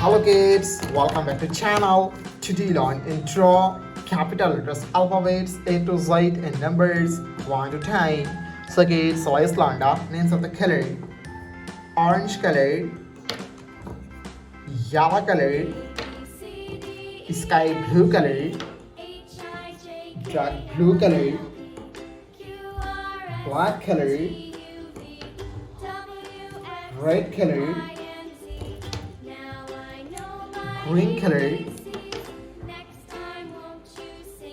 Hello kids, welcome back to channel. Today learn intro, capital letters, alphabets A to Z and numbers 1 to 10. So kids, let's learn the names of the color. Orange color, yellow color, sky blue color, dark blue color, black color, red color, green color,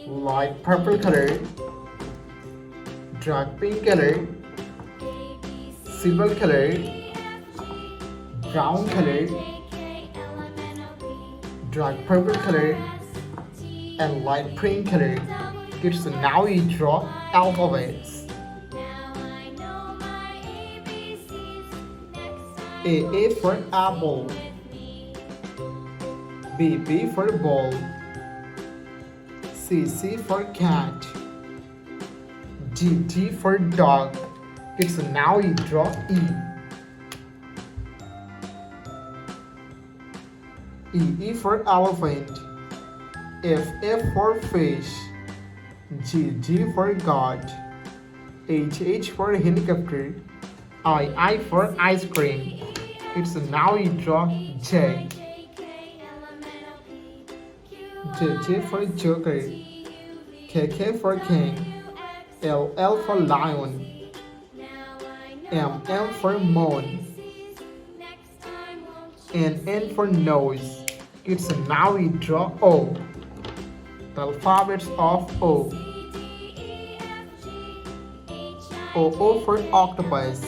light purple color, dark pink color, silver color, brown color, dark purple color, and light pink color. Kids, now you draw alphabets. A for apple, B for ball, C for cat, D for dog. Kids, now you draw E for elephant, F for fish, G for God, H for helicopter, I for ice cream. It's now you draw J for joker, K for king, L for lion, M for moon, and N for nose. It's now we draw O, the alphabets of O. O for octopus,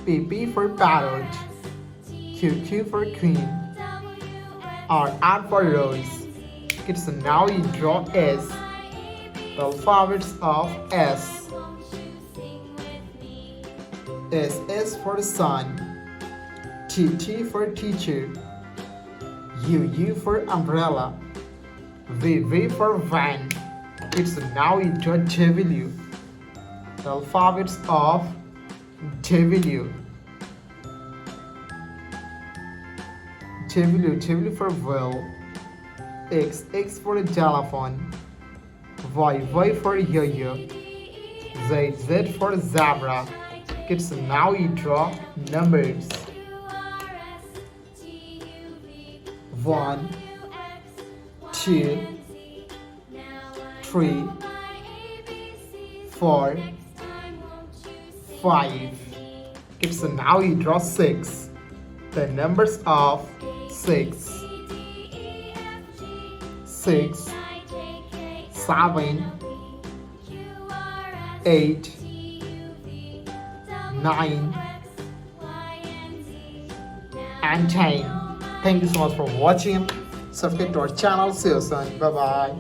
P for parrot, Q for queen, R for rose. It's now you draw S, the alphabets of S. S for sun, T for teacher, U for umbrella, V for van. It's now you draw W, the alphabets of W. W for whale, X for xylophone, Y for yo-yo, Z for zebra. Kids, now you draw numbers. 1, 2, 3, 4, 5. Kids, now you draw 6. The numbers of 6, 7, 8, 9, and 10. Thank you so much for watching. Subscribe to our channel. See you soon. Bye bye.